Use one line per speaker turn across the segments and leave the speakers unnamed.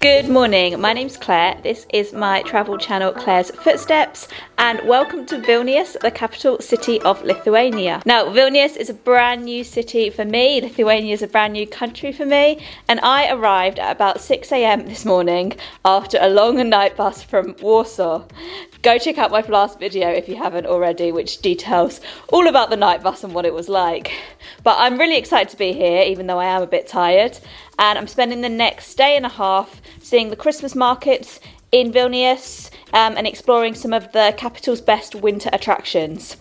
Good morning, my name's Claire, this is my travel channel Claire's Footsteps, and welcome to Vilnius, the capital city of Lithuania. Now Vilnius is a brand new city for me, Lithuania is a brand new country for me, and I arrived at about 6 AM this morning after a long night bus from Warsaw. Go check out my last video if you haven't already, which details all about the night bus and what it was like. But I'm really excited to be here, even though I am a bit tired. And I'm spending the next day and a half seeing the Christmas markets in Vilnius and exploring some of the capital's best winter attractions.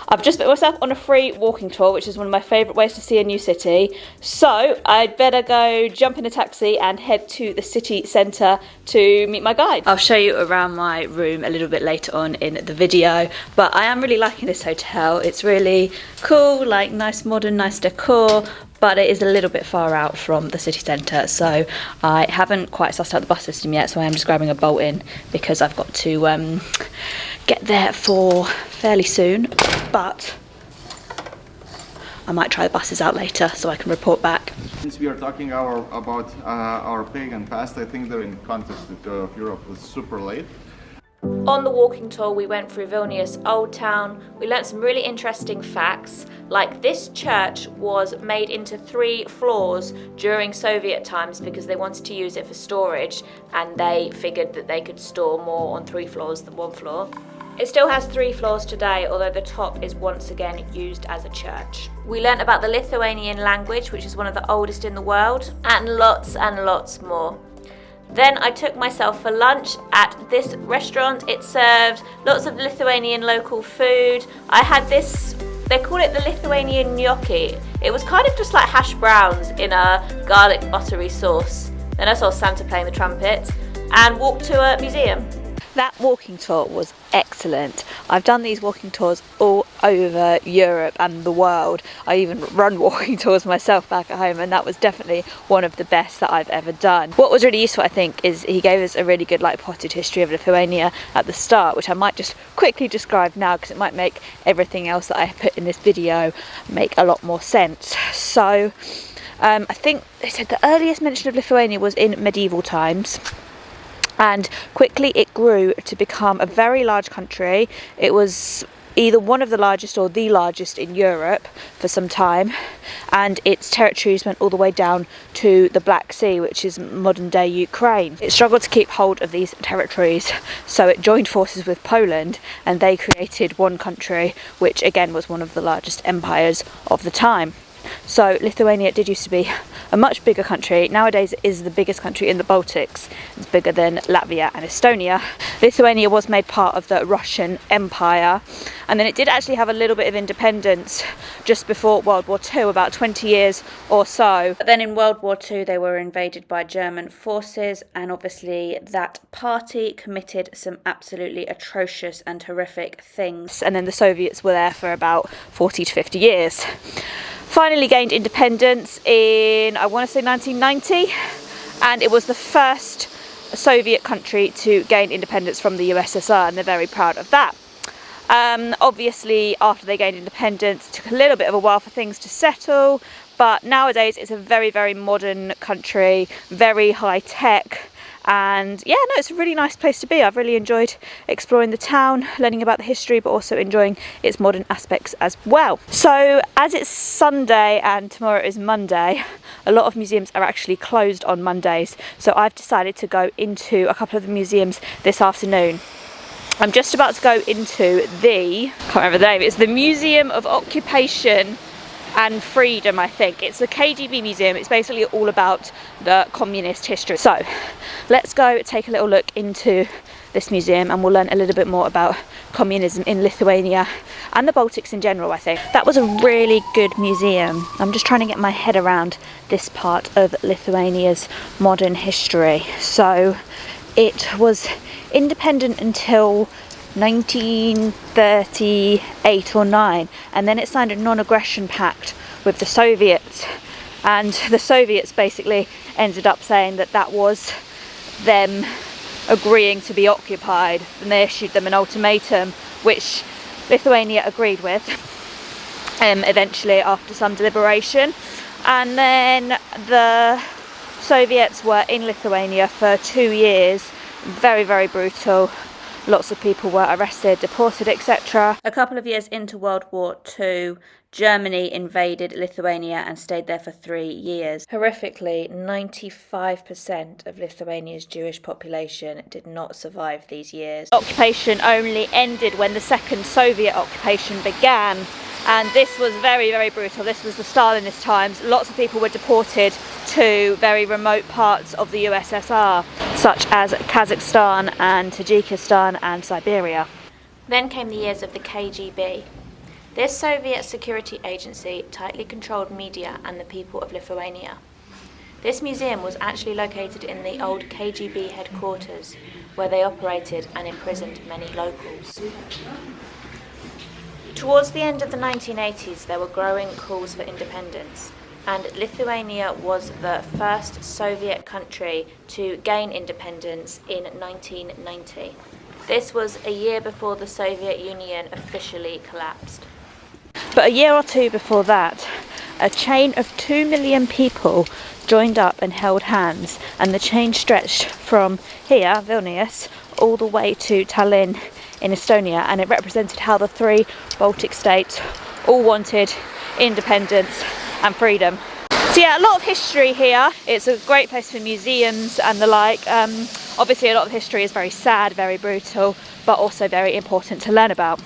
I've just put myself on a free walking tour, which is one of my favourite ways to see a new city. So I'd better go jump in a taxi and head to the city centre to meet my guide. I'll show you around my room a little bit later on in the video, but I am really liking this hotel. It's really cool, like nice modern, nice decor, but it is a little bit far out from the city centre, so I haven't quite sussed out the bus system yet, so I am just grabbing a bolt in because I've got to get there for fairly soon, but I might try the buses out later so I can report back.
Since we are talking about our pagan past, I think that in context of Europe was super late.
On the walking tour we went through Vilnius Old Town. We learnt some really interesting facts, like this church was made into 3 floors during Soviet times because they wanted to use it for storage and they figured that they could store more on 3 floors than 1 floor. It still has 3 floors today, although the top is once again used as a church. We learnt about the Lithuanian language, which is one of the oldest in the world, and lots more. Then I took myself for lunch at this restaurant. It served lots of Lithuanian local food. I had this, they call it the Lithuanian gnocchi. It was kind of just like hash browns in a garlic buttery sauce. Then I saw Santa playing the trumpet and walked to a museum. That walking tour was excellent. I've done these walking tours all over Europe and the world. I even run walking tours myself back at home, and that was definitely one of the best that I've ever done. What was really useful, I think, is he gave us a really good potted history of Lithuania at the start, which I might just quickly describe now because it might make everything else that I put in this video make a lot more sense. So I think they said the earliest mention of Lithuania was in medieval times, and quickly it grew to become a very large country. It was either one of the largest or the largest in Europe for some time, and its territories went all the way down to the Black Sea, which is modern day Ukraine. It struggled to keep hold of these territories, so it joined forces with Poland and they created one country, which again was one of the largest empires of the time. So Lithuania did used to be a much bigger country. Nowadays it is the biggest country in the Baltics. It's bigger than Latvia and Estonia. Lithuania was made part of the Russian Empire, and then it did actually have a little bit of independence just before World War II, about 20 years or so. But then in World War II they were invaded by German forces, and obviously that party committed some absolutely atrocious and horrific things, and then the Soviets were there for about 40 to 50 years. Finally gained independence in, I want to say 1990, and it was the first Soviet country to gain independence from the USSR, and they're very proud of that. Obviously after they gained independence it took a little bit of a while for things to settle, but nowadays it's a very modern country, very high tech. And yeah, no, it's a really nice place to be. I've really enjoyed exploring the town, learning about the history, but also enjoying its modern aspects as well. So as it's Sunday and tomorrow is Monday, a lot of museums are actually closed on Mondays. So I've decided to go into a couple of the museums this afternoon. I'm just about to go into I can't remember the name, it's the Museum of Occupation and Freedom, I think. It's the KGB museum. It's basically all about the communist history. So let's go take a little look into this museum and we'll learn a little bit more about communism in Lithuania and the Baltics in general, I think. That was a really good museum. I'm just trying to get my head around this part of Lithuania's modern history. So it was independent until 1938 or 9, and then it signed a non-aggression pact with the Soviets, and the Soviets basically ended up saying that that was them agreeing to be occupied, and they issued them an ultimatum which Lithuania agreed with eventually after some deliberation. And then the Soviets were in Lithuania for 2 years. Very, very brutal. Lots of people were arrested, deported, etc. A couple of years into World War II, Germany invaded Lithuania and stayed there for 3 years. Horrifically, 95% of Lithuania's Jewish population did not survive these years. Occupation only ended when the second Soviet occupation began, and this was very, very brutal. This was the Stalinist times. Lots of people were deported to very remote parts of the USSR, such as Kazakhstan and Tajikistan and Siberia. Then came the years of the KGB. This Soviet security agency tightly controlled media and the people of Lithuania. This museum was actually located in the old KGB headquarters, where they operated and imprisoned many locals. Towards the end of the 1980s, there were growing calls for independence, and Lithuania was the first Soviet country to gain independence in 1990. This was a year before the Soviet Union officially collapsed. But a year or two before that, a chain of 2 million people joined up and held hands, and the chain stretched from here, Vilnius, all the way to Tallinn in Estonia, and it represented how the 3 Baltic states all wanted independence and freedom. So yeah, a lot of history here. It's a great place for museums and the like. Obviously a lot of history is very sad, very brutal, but also very important to learn about.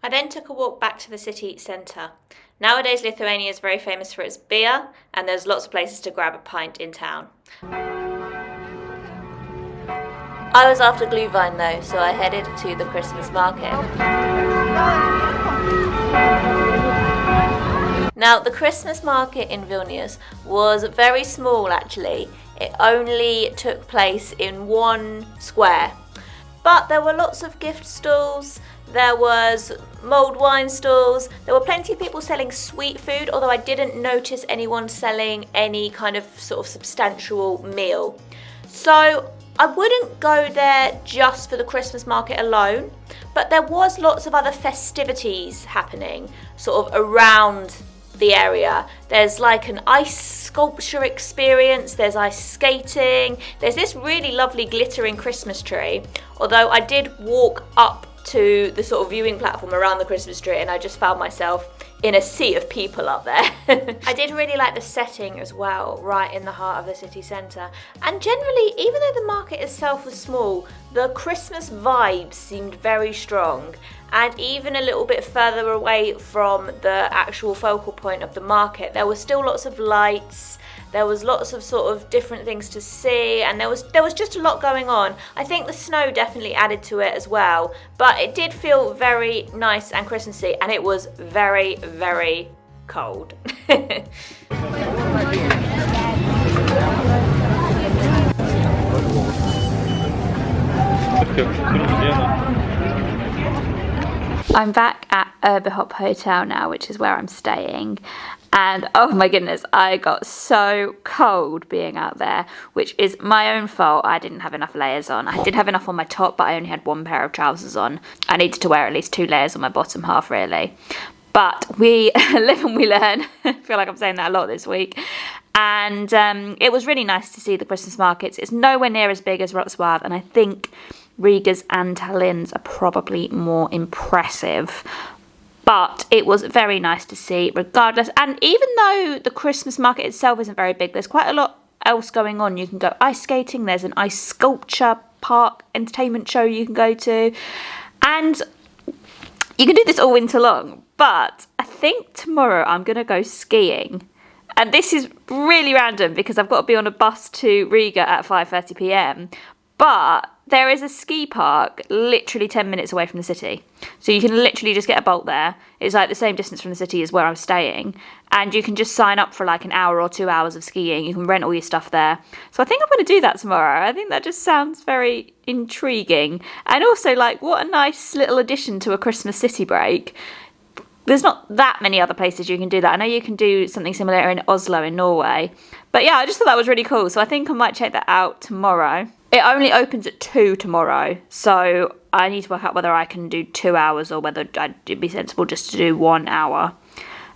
I then took a walk back to the city centre. Nowadays Lithuania is very famous for its beer, and there's lots of places to grab a pint in town. I was after glühwein though, so I headed to the Christmas market. Now, the Christmas market in Vilnius was very small actually. It only took place in one square. But there were lots of gift stalls, there was mulled wine stalls, there were plenty of people selling sweet food, although I didn't notice anyone selling any kind of sort of substantial meal. So I wouldn't go there just for the Christmas market alone, but there was lots of other festivities happening sort of around the area. There's like an ice sculpture experience, there's ice skating, there's this really lovely glittering Christmas tree, although I did walk up to the sort of viewing platform around the Christmas tree and I just found myself in a sea of people up there. I did really like the setting as well, right in the heart of the city centre. And generally, even though the market itself was small, the Christmas vibes seemed very strong. And even a little bit further away from the actual focal point of the market, there were still lots of lights, there was lots of sort of different things to see, and there was just a lot going on. I think the snow definitely added to it as well, but it did feel very nice and Christmassy, and it was very, very cold. I'm back at Urbhop Hotel now, which is where I'm staying, and oh my goodness, I got so cold being out there, which is my own fault. I didn't have enough layers on. I did have enough on my top, but I only had 1 pair of trousers on. I needed to wear at least 2 layers on my bottom half, really. But we live and we learn. I feel like I'm saying that a lot this week. And it was really nice to see the Christmas markets. It's nowhere near as big as Wrocław, and I think Riga's and Tallinn's are probably more impressive. But it was very nice to see regardless. And even though the Christmas market itself isn't very big, there's quite a lot else going on. You can go ice skating, there's an ice sculpture park entertainment show you can go to. And you can do this all winter long. But I think tomorrow I'm going to go skiing. And this is really random because I've got to be on a bus to Riga at 5:30 p.m. But there is a ski park literally 10 minutes away from the city. So you can literally just get a bolt there. It's like the same distance from the city as where I'm staying. And you can just sign up for like an hour or 2 hours of skiing. You can rent all your stuff there. So I think I'm going to do that tomorrow. I think that just sounds very intriguing. And also, like, what a nice little addition to a Christmas city break. There's not that many other places you can do that. I know you can do something similar in Oslo in Norway. But yeah, I just thought that was really cool. So I think I might check that out tomorrow. It only opens at 2 tomorrow. So I need to work out whether I can do 2 hours or whether it'd be sensible just to do 1 hour.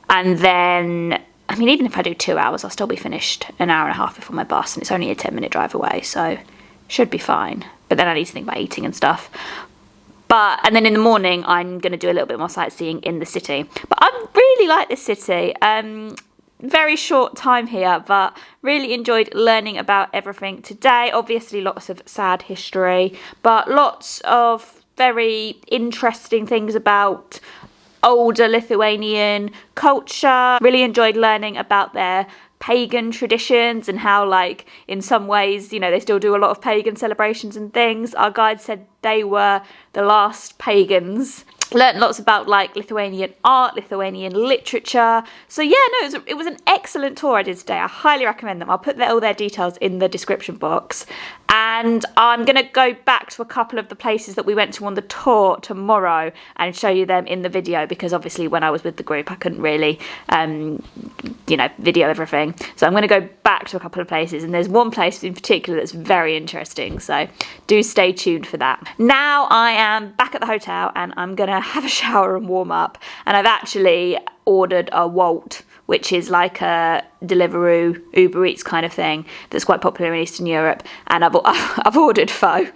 And then I mean, even if I do 2 hours, I'll still be finished an hour and a half before my bus, and it's only a 10-minute drive away, so should be fine. But then I need to think about eating and stuff. And then in the morning, I'm going to do a little bit more sightseeing in the city. But I really like this city. Very short time here, but really enjoyed learning about everything today. Obviously, lots of sad history, but lots of very interesting things about older Lithuanian culture. Really enjoyed learning about their pagan traditions and how, like, in some ways, you know, they still do a lot of pagan celebrations and things. Our guide said they were the last pagans. Learned lots about, like, Lithuanian art, Lithuanian literature. So yeah, no, it was an excellent tour I did today. I highly recommend them. I'll put all their details in the description box. And I'm going to go back to a couple of the places that we went to on the tour tomorrow and show you them in the video, because obviously when I was with the group I couldn't really, you know, video everything. So I'm going to go back to a couple of places, and there's one place in particular that's very interesting, so do stay tuned for that. Now I am back at the hotel and I'm going to have a shower and warm up, and I've actually ordered a Wolt, which is like a Deliveroo, Uber Eats kind of thing that's quite popular in Eastern Europe, and I've ordered pho.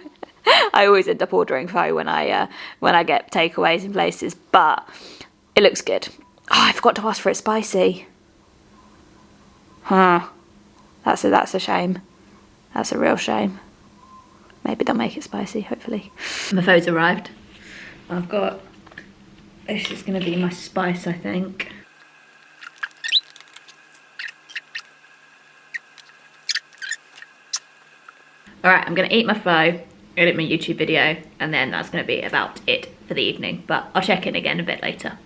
I always end up ordering pho when I get takeaways in places, but it looks good. Oh, I forgot to ask for it spicy. Huh. That's a shame. That's a real shame. Maybe they'll make it spicy, hopefully. My pho's arrived. I've got, this is going to be my spice, I think. Alright, I'm going to eat my pho, edit my YouTube video, and then that's going to be about it for the evening. But I'll check in again a bit later.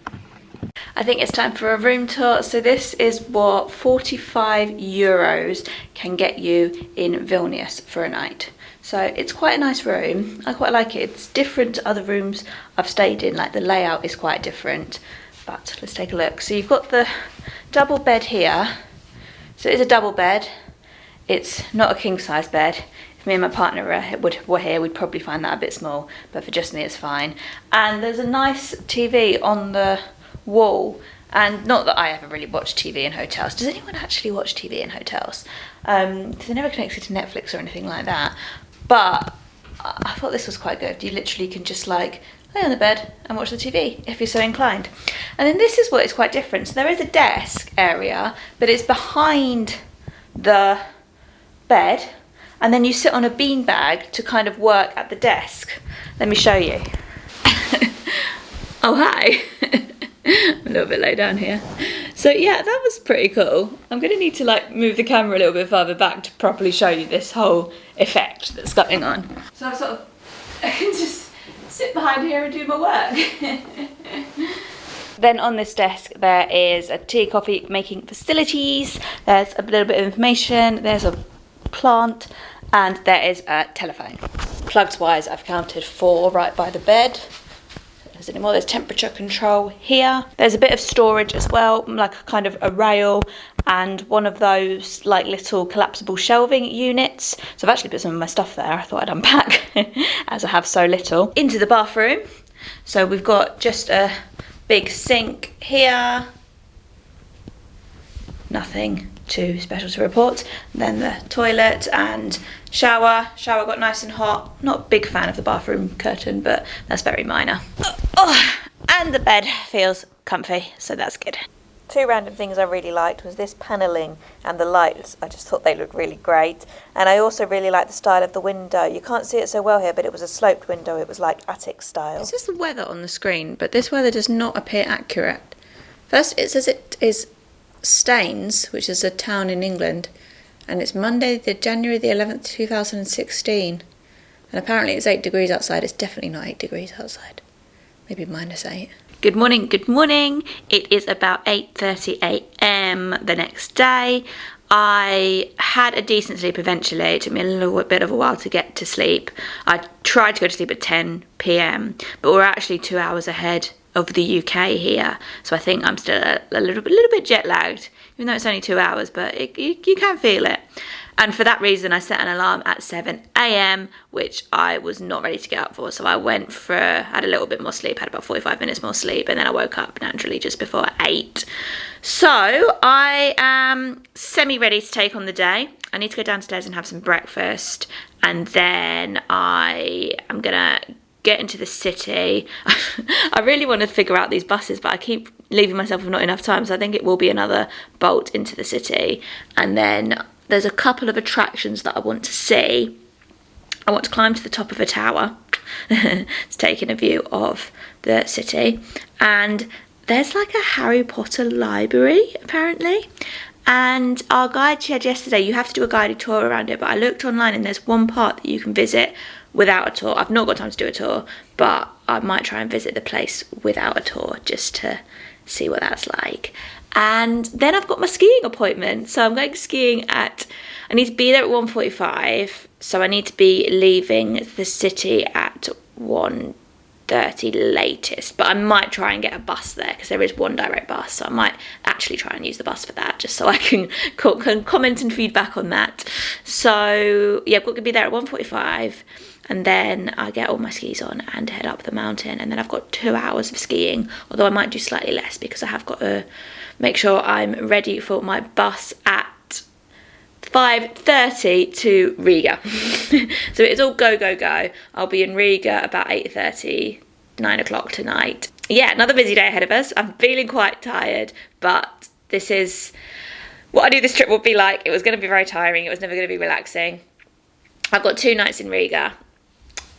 I think it's time for a room tour. So this is what 45 euros can get you in Vilnius for a night. So it's quite a nice room. I quite like it. It's different to other rooms I've stayed in. Like, the layout is quite different. But let's take a look. So you've got the double bed here. So it's a double bed. It's not a king size bed. If me and my partner were here, we'd probably find that a bit small, but for just me it's fine. And there's a nice TV on the wall, and not that I ever really watch TV in hotels. Does anyone actually watch TV in hotels? Because they're never connected to Netflix or anything like that. But I thought this was quite good. You literally can just, like, lay on the bed and watch the TV if you're so inclined. And then this is what is quite different. So there is a desk area, but it's behind the bed, and then you sit on a beanbag to kind of work at the desk. Let me show you. Oh, hi. I'm a little bit low down here. So yeah, that was pretty cool. I'm going to need to, like, move the camera a little bit further back to properly show you this whole effect that's going on. So I can just sit behind here and do my work. Then on this desk there is a tea, coffee making facilities. There's a little bit of information. There's a plant, and there is a telephone. Plugs wise, I've counted 4 right by the bed. There's any more. There's temperature control here. There's a bit of storage as well, like a kind of a rail and one of those, like, little collapsible shelving units. So I've actually put some of my stuff there. I thought I'd unpack as I have so little. Into the bathroom. So we've got just a big sink here. Nothing too special to report. Then the toilet and shower. Shower got nice and hot. Not a big fan of the bathroom curtain, but that's very minor. And the bed feels comfy, so that's good. 2 random things I really liked was this panelling and the lights. I just thought they looked really great. And I also really like the style of the window. You can't see it so well here, but it was a sloped window. It was like attic style. It's just the weather on the screen, but this weather does not appear accurate. First it says it is Staines, which is a town in England, and it's Monday, January the 11th, 2016, and apparently it's 8 degrees outside. It's definitely not 8 degrees outside, maybe -8. Good morning, good morning. It is about 8:30 a.m. the next day. I had a decent sleep eventually. It took me a little bit of a while to get to sleep. I tried to go to sleep at 10 p.m, but we're actually 2 hours ahead of the UK here, so I think I'm still a little bit jet lagged, even though it's only 2 hours, but you can feel it. And for that reason, I set an alarm at 7 AM, which I was not ready to get up for. So I went for, had a little bit more sleep, had about 45 minutes more sleep, and then I woke up naturally just before 8. So I am semi-ready to take on the day. I need to go downstairs and have some breakfast, and then I am gonna get into the city. I really want to figure out these buses, but I keep leaving myself with not enough time, so I think it will be another bolt into the city. And then there's a couple of attractions that I want to see. I want to climb to the top of a tower to take in a view of the city. And there's like a Harry Potter library, apparently. And our guide said yesterday, you have to do a guided tour around it. But I looked online and there's one part that you can visit without a tour. I've not got time to do a tour, but I might try and visit the place without a tour just to see what that's like. And then I've got my skiing appointment, so I'm going skiing I need to be there at 1:45, so I need to be leaving the city at 1:30 latest, but I might try and get a bus there because there is one direct bus, so I might actually try and use the bus for that, just so I can comment and feedback on that. So yeah, I've got to be there at 1:45, and then I get all my skis on and head up the mountain, and then I've got 2 hours of skiing, although I might do slightly less because I have got to make sure I'm ready for my bus at 5:30 to Riga. So it's all go, go, go. I'll be in Riga about 8:30, 9 o'clock tonight. Yeah, another busy day ahead of us. I'm feeling quite tired, but this is what I knew this trip would be like. It was going to be very tiring. It was never going to be relaxing. I've got 2 nights in Riga,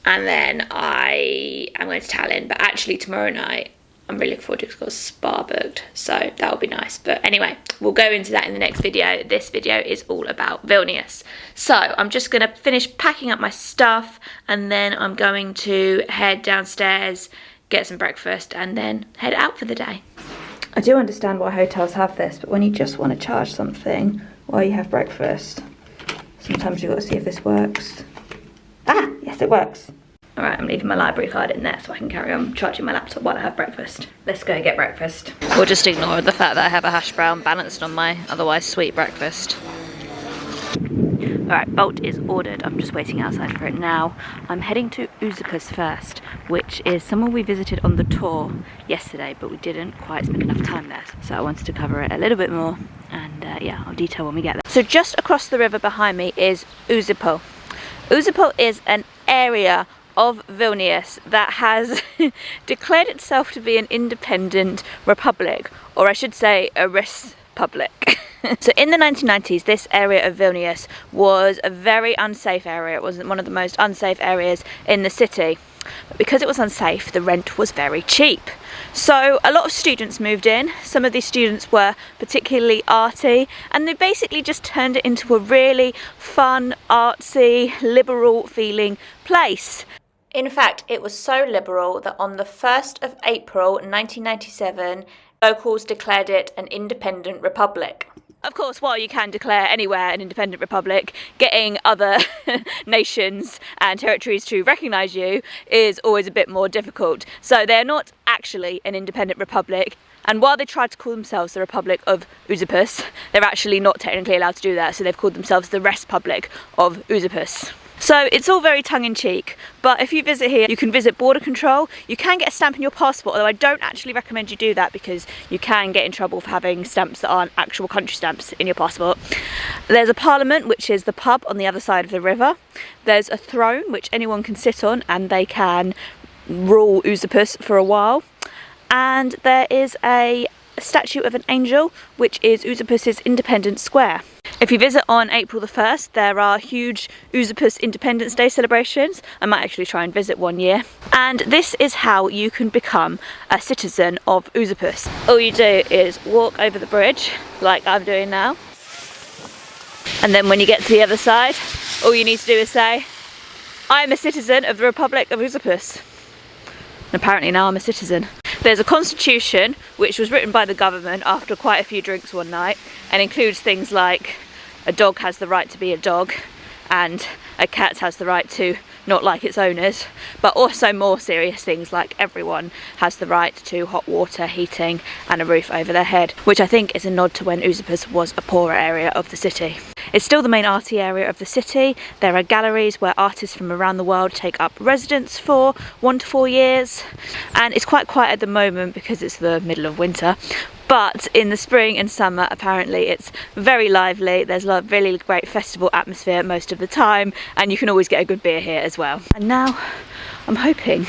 and then I am going to Tallinn, but actually tomorrow night I'm really looking forward to it because I've got a spa booked, so that will be nice. But anyway, we'll go into that in the next video. This video is all about Vilnius. So I'm just going to finish packing up my stuff, and then I'm going to head downstairs, get some breakfast, and then head out for the day. I do understand why hotels have this, but when you just want to charge something while you have breakfast, sometimes you've got to see if this works. Ah, yes, it works. Alright, I'm leaving my library card in there so I can carry on charging my laptop while I have breakfast. Let's go get breakfast. We'll just ignore the fact that I have a hash brown balanced on my otherwise sweet breakfast. Alright, Bolt is ordered. I'm just waiting outside for it now. I'm heading to Usuzakus first, which is somewhere we visited on the tour yesterday, but we didn't quite spend enough time there. So I wanted to cover it a little bit more, and yeah, I'll detail when we get there. So just across the river behind me is Urbhop. Urbhop is an area of Vilnius that has declared itself to be an independent republic, or I should say a republic. So in the 1990s, this area of Vilnius was a very unsafe area. It was one of the most unsafe areas in the city. But because it was unsafe, the rent was very cheap. So a lot of students moved in. Some of these students were particularly arty, and they basically just turned it into a really fun, artsy, liberal feeling place. In fact, it was so liberal that on the 1st of April 1997, locals declared it an independent republic. Of course, while you can declare anywhere an independent republic, getting other nations and territories to recognise you is always a bit more difficult. So they're not actually an independent republic. And while they tried to call themselves the Republic of Usuzakus, they're actually not technically allowed to do that. So they've called themselves the Republic of Usuzakus. So it's all very tongue-in-cheek, but if you visit here, you can visit border control. You can get a stamp in your passport, although I don't actually recommend you do that because you can get in trouble for having stamps that aren't actual country stamps in your passport. There's a parliament, which is the pub on the other side of the river. There's a throne, which anyone can sit on, and they can rule Usuzakus for a while. And there is a statue of an angel, which is Usuzakus' Independence Square. If you visit on April the 1st, there are huge Usuzakus Independence Day celebrations. I might actually try and visit one year. And this is how you can become a citizen of Usuzakus. All you do is walk over the bridge, like I'm doing now. And then when you get to the other side, all you need to do is say, I am a citizen of the Republic of Usuzakus. And apparently now I'm a citizen. There's a constitution which was written by the government after quite a few drinks one night, and includes things like a dog has the right to be a dog, and a cat has the right to not like its owners, but also more serious things like everyone has the right to hot water, heating and a roof over their head, which I think is a nod to when Usuzakus was a poorer area of the city. It's still the main arty area of the city. There are galleries where artists from around the world take up residence for 1 to 4 years, and it's quite quiet at the moment because it's the middle of winter. But in the spring and summer, apparently it's very lively. There's a really great festival atmosphere most of the time, and you can always get a good beer here as well. And now I'm hoping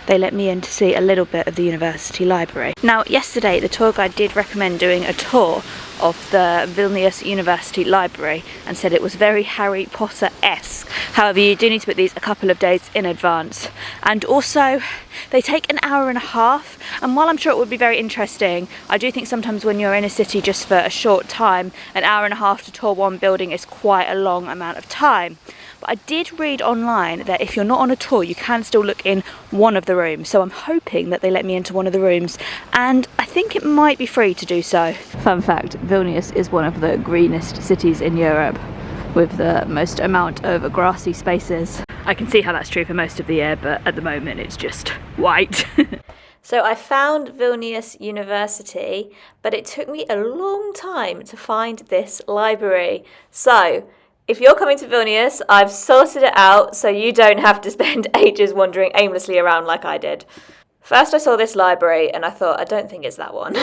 they let me in to see a little bit of the university library. Now, yesterday the tour guide did recommend doing a tour of the Vilnius University Library and said it was very Harry Potter-esque. However, you do need to put these a couple of days in advance, and also they take an hour and a half, and while I'm sure it would be very interesting, I do think sometimes when you're in a city just for a short time, an hour and a half to tour one building is quite a long amount of time. But I did read online that if you're not on a tour, you can still look in one of the rooms, so I'm hoping that they let me into one of the rooms, and I think it might be free to do so. Fun fact, Vilnius is one of the greenest cities in Europe, with the most amount of grassy spaces. I can see how that's true for most of the year, but at the moment it's just white. So I found Vilnius University, but it took me a long time to find this library. So if you're coming to Vilnius, I've sorted it out so you don't have to spend ages wandering aimlessly around like I did. First I saw this library and I thought, I don't think it's that one.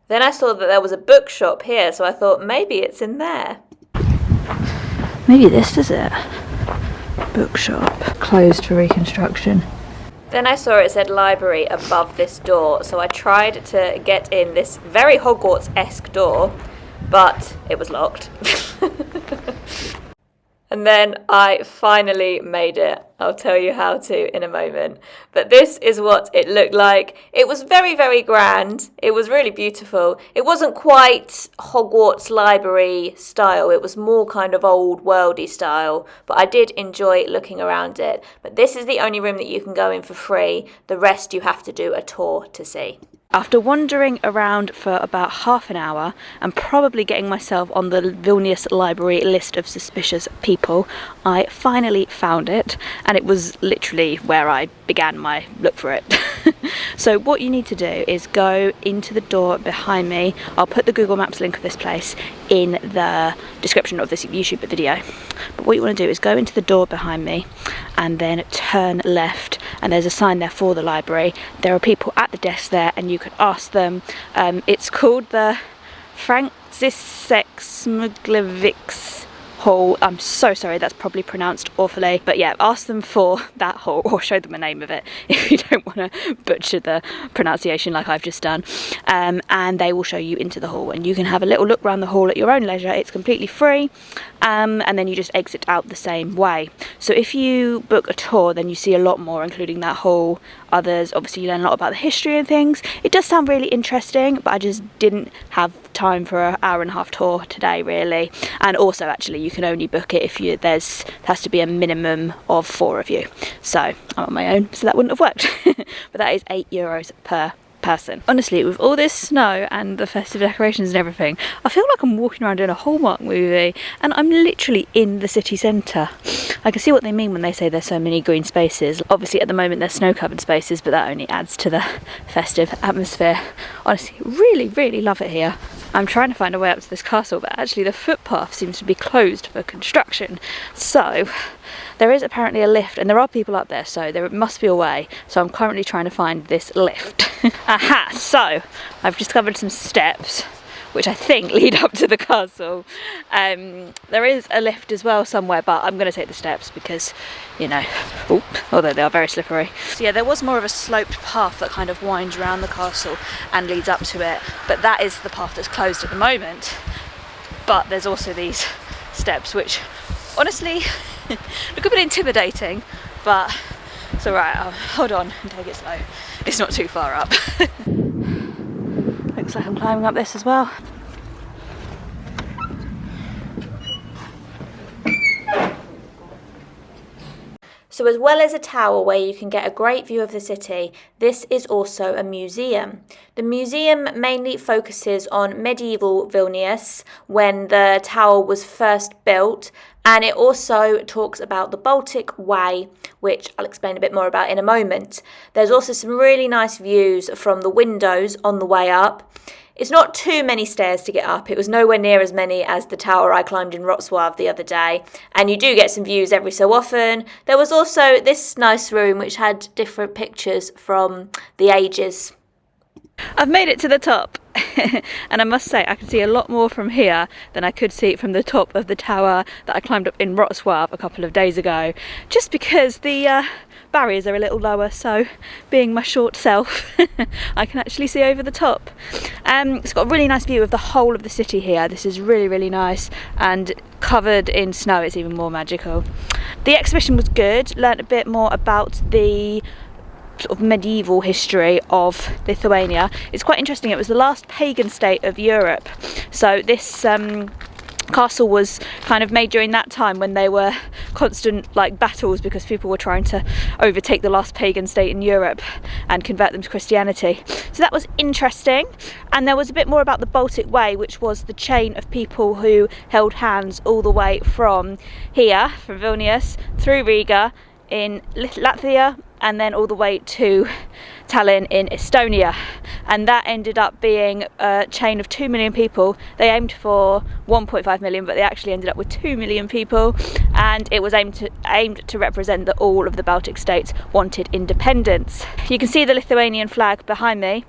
Then I saw that there was a bookshop here, so I thought maybe it's in there. Maybe this is it. Bookshop. Closed for reconstruction. Then I saw it said library above this door, so I tried to get in this very Hogwarts-esque door, but it was locked. And then I finally made it. I'll tell you how to in a moment. But this is what it looked like. It was very, very grand. It was really beautiful. It wasn't quite Hogwarts library style. It was more kind of old worldy style. But I did enjoy looking around it. But this is the only room that you can go in for free. The rest you have to do a tour to see. After wandering around for about half an hour and probably getting myself on the Vilnius Library list of suspicious people, I finally found it, and it was literally where I began my look for it. So what you need to do is go into the door behind me. I'll put the Google Maps link of this place in the description of this YouTube video. But what you want to do is go into the door behind me and then turn left, and there's a sign there for the library. There are people at the desk there and you can ask them. It's called the Franciszek Smuglevics Hall. I'm so sorry, that's probably pronounced awfully, but yeah, ask them for that hall, or show them a name of it if you don't want to butcher the pronunciation like I've just done, and they will show you into the hall, and you can have a little look around the hall at your own leisure. It's completely free, and then you just exit out the same way. So if you book a tour, then you see a lot more, including that hall. Others, obviously you learn a lot about the history and things. It does sound really interesting, but I just didn't have time for an hour and a half tour today really. And also actually you can only book it if there has to be a minimum of 4 of you. So I'm on my own, so that wouldn't have worked. But that is €8 per person. Honestly, with all this snow and the festive decorations and everything, I feel like I'm walking around in a Hallmark movie, and I'm literally in the city centre. I can see what they mean when they say there's so many green spaces. Obviously at the moment they're snow-covered spaces, but that only adds to the festive atmosphere. Honestly, really love it here. I'm trying to find a way up to this castle, but actually the footpath seems to be closed for construction. So there is apparently a lift, and there are people up there, so there must be a way. So I'm currently trying to find this lift. Aha! So I've discovered some steps which I think lead up to the castle. There is a lift as well somewhere, but I'm going to take the steps because, you know, although they are very slippery. So yeah, there was more of a sloped path that kind of winds around the castle and leads up to it, but that is the path that's closed at the moment. But there's also these steps which honestly look a bit intimidating, but it's alright. I'll hold on and take it slow. It's not too far up. Looks like I'm climbing up this as well. So as well as a tower where you can get a great view of the city, this is also a museum. The museum mainly focuses on medieval Vilnius when the tower was first built, and it also talks about the Baltic Way, which I'll explain a bit more about in a moment. There's also some really nice views from the windows on the way up. It's not too many stairs to get up. It was nowhere near as many as the tower I climbed in Wrocław the other day. And you do get some views every so often. There was also this nice room which had different pictures from the ages.
I've made it to the top and I must say I can see a lot more from here than I could see from the top of the tower that I climbed up in Wrocław a couple of days ago, just because the barriers are a little lower, so being my short self I can actually see over the top. It's got a really nice view of the whole of the city here. This is really nice, and covered in snow it's even more magical. The exhibition was good, learnt a bit more about the sort of medieval history of Lithuania. It's quite interesting, it was the last pagan state of Europe, so this castle was kind of made during that time when there were constant like battles because people were trying to overtake the last pagan state in Europe and convert them to Christianity. So that was interesting, and there was a bit more about the Baltic Way, which was the chain of people who held hands all the way from here, from Vilnius, through Riga in Latvia, and then all the way to Tallinn in Estonia, and that ended up being a chain of 2 million people. They aimed for 1.5 million, but they actually ended up with 2 million people, and it was aimed to represent that all of the Baltic states wanted independence. You can see the Lithuanian flag behind me.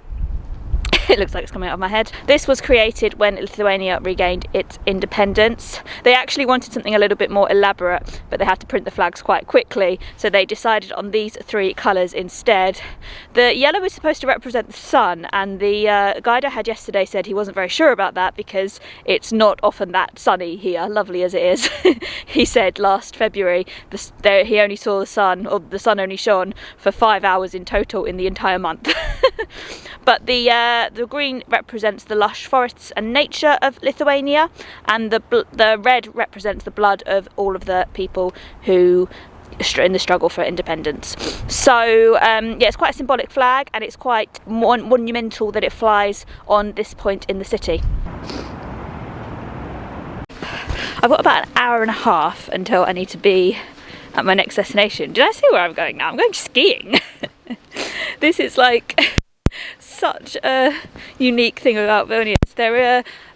It looks like it's coming out of my head. This was created when Lithuania regained its independence. They actually wanted something a little bit more elaborate, but they had to print the flags quite quickly, so they decided on these 3 colours instead. The yellow is supposed to represent the sun, and the guide I had yesterday said he wasn't very sure about that because it's not often that sunny here, lovely as it is. He said last February he only saw the sun, or the sun only shone for 5 hours in total in the entire month. But the green represents the lush forests and nature of Lithuania, and the red represents the blood of all of the people who in the struggle for independence. So yeah, it's quite a symbolic flag, and it's quite monumental that it flies on this point in the city. I've got about an hour and a half until I need to be at my next destination. Did I say where I'm going now? I'm going skiing. This is like such a unique thing about Vilnius.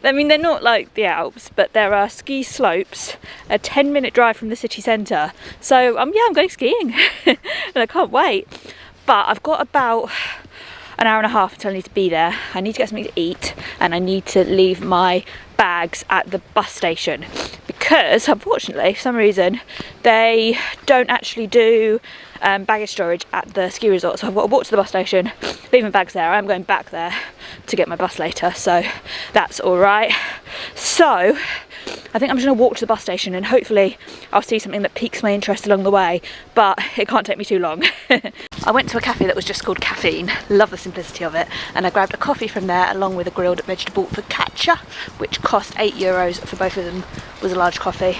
I mean, they're not like the Alps, but there are ski slopes a 10-minute drive from the city centre. So yeah, I'm going skiing and I can't wait. But I've got about an hour and a half until I need to be there. I need to get something to eat, and I need to leave my bags at the bus station because unfortunately for some reason they don't actually do baggage storage at the ski resort, so I've got to walk to the bus station, leave my bags there. I'm going back there to get my bus later, so that's alright. So I think I'm just going to walk to the bus station and hopefully I'll see something that piques my interest along the way, but it can't take me too long. I went to a cafe that was just called Caffeine, love the simplicity of it, and I grabbed a coffee from there along with a grilled vegetable focaccia, which cost €8 for both of them, was a large coffee.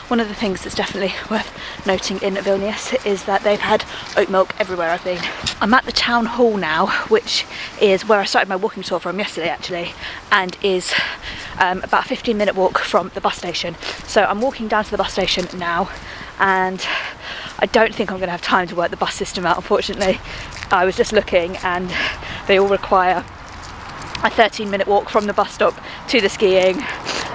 One of the things that's definitely worth noting in Vilnius is that they've had oat milk everywhere I've been. I'm at the town hall now, which is where I started my walking tour from yesterday actually, and is about a 15-minute walk from the bus station. So I'm walking down to the bus station now, and I don't think I'm going to have time to work the bus system out, unfortunately. I was just looking and they all require a 13-minute walk from the bus stop to the skiing,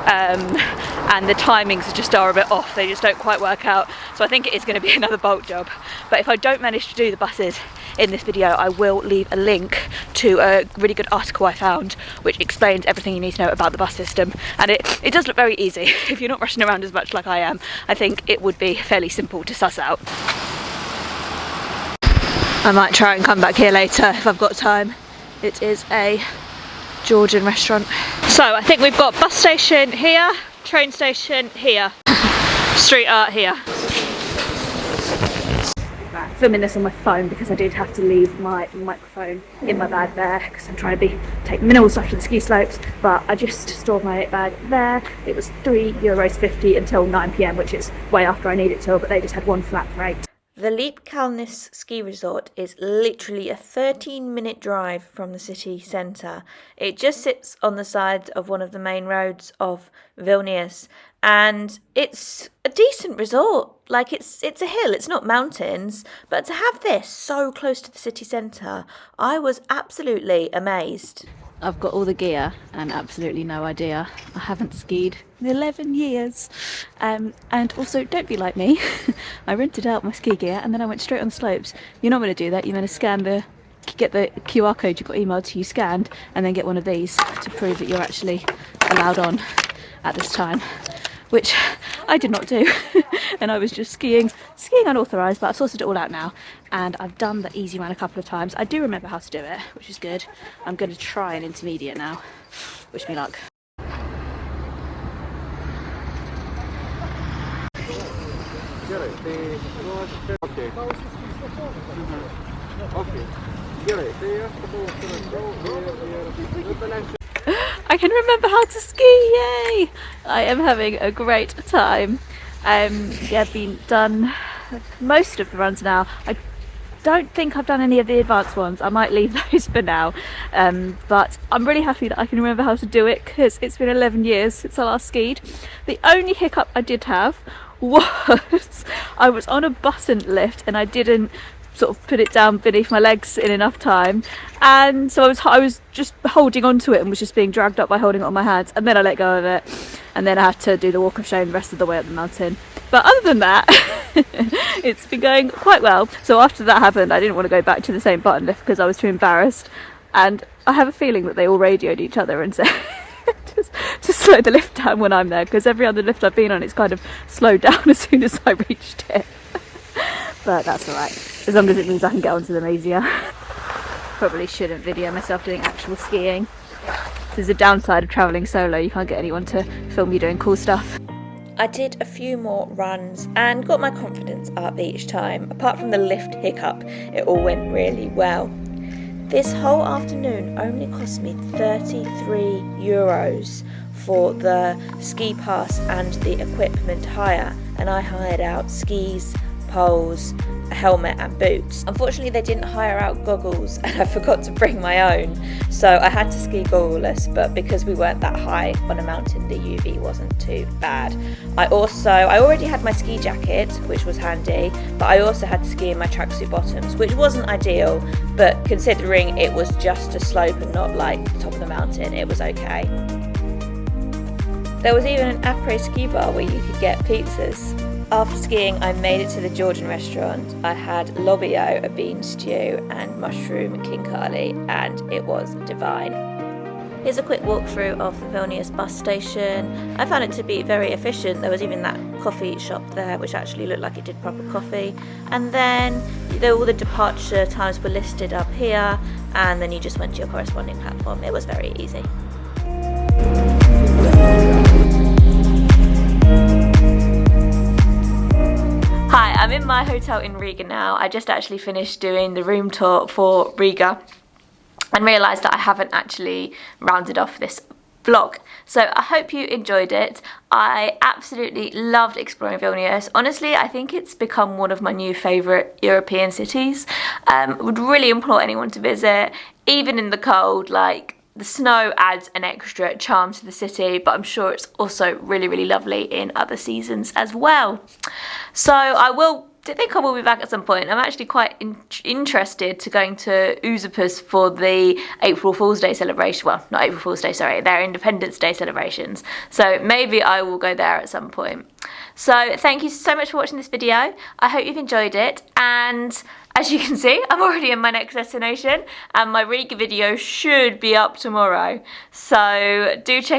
and the timings just are a bit off. They just don't quite work out, so I think it is going to be another bulk job. But if I don't manage to do the buses in this video, I will leave a link to a really good article I found which explains everything you need to know about the bus system, and it does look very easy. If you're not rushing around as much like I am, I think it would be fairly simple to suss out. I might try and come back here later if I've got time. It is a Georgian restaurant. So I think we've got bus station here, train station here, street art here. filming this on my phone because I did have to leave my microphone in my bag there because I'm trying to take minimal stuff to the ski slopes, but I just stored my bag there. It was €3.50 until 9 PM, which is way after I need it till, but they just had one flat rate.
The Leite ski resort is literally a 13-minute drive from the city centre. It just sits on the side of one of the main roads of Vilnius, and it's a decent resort. Like, it's a hill, it's not mountains, but to have this so close to the city centre, I was absolutely amazed.
I've got all the gear and absolutely no idea. I haven't skied in 11 years. And also, don't be like me. I rented out my ski gear and then I went straight on the slopes. You're not going to do that. You're going to get the QR code you got emailed to you scanned, and then get one of these to prove that you're actually allowed on at this time, which I did not do. And I was just skiing unauthorised, but I've sorted it all out now, and I've done the easy run a couple of times. I do remember how to do it, which is good. I'm going to try an intermediate now. Wish me luck. I can remember how to ski, yay! I am having a great time. Yeah, I've done most of the runs now. I don't think I've done any of the advanced ones. I might leave those for now. But I'm really happy that I can remember how to do it because it's been 11 years since I last skied. The only hiccup I did have was I was on a button lift and I didn't sort of put it down beneath my legs in enough time, and so I was just holding on to it and was just being dragged up by holding it on my hands, and then I let go of it, and then I had to do the walk of shame the rest of the way up the mountain. But other than that, it's been going quite well. So after that happened, I didn't want to go back to the same button lift because I was too embarrassed, and I have a feeling that they all radioed each other and said to slow the lift down when I'm there, because every other lift I've been on, it's kind of slowed down as soon as I reached it. But that's alright, as long as it means I can get onto them easier. Probably shouldn't video myself doing actual skiing. There's a downside of travelling solo, you can't get anyone to film you doing cool stuff.
I did a few more runs and got my confidence up each time. Apart from the lift hiccup, it all went really well. This whole afternoon only cost me €33 for the ski pass and the equipment hire, and I hired out skis, poles, a helmet and boots. Unfortunately, they didn't hire out goggles and I forgot to bring my own, so I had to ski goggleless, but because we weren't that high on a mountain, the UV wasn't too bad. I already had my ski jacket, which was handy, but I also had to ski in my tracksuit bottoms, which wasn't ideal, but considering it was just a slope and not like the top of the mountain, it was okay. There was even an après ski bar where you could get pizzas. After skiing, I made it to the Georgian Restaurant. I had lobio, a bean stew, and mushroom khinkali, and it was divine. Here's a quick walkthrough of the Vilnius bus station. I found it to be very efficient. There was even that coffee shop there, which actually looked like it did proper coffee. And then all the departure times were listed up here, and then you just went to your corresponding platform. It was very easy. Hi, I'm in my hotel in Riga now. I just actually finished doing the room tour for Riga and realised that I haven't actually rounded off this vlog. So I hope you enjoyed it. I absolutely loved exploring Vilnius. Honestly, I think it's become one of my new favourite European cities. Would really implore anyone to visit, even in the cold. Like, the snow adds an extra charm to the city, but I'm sure it's also really, really lovely in other seasons as well. So I think I will be back at some point. I'm actually quite interested to going to Usuzakus for the April Fool's Day celebration. Well, not April Fool's Day, sorry, their Independence Day celebrations. So maybe I will go there at some point. So thank you so much for watching this video. I hope you've enjoyed it, and as you can see, I'm already in my next destination, and my Riga video should be up tomorrow. So do check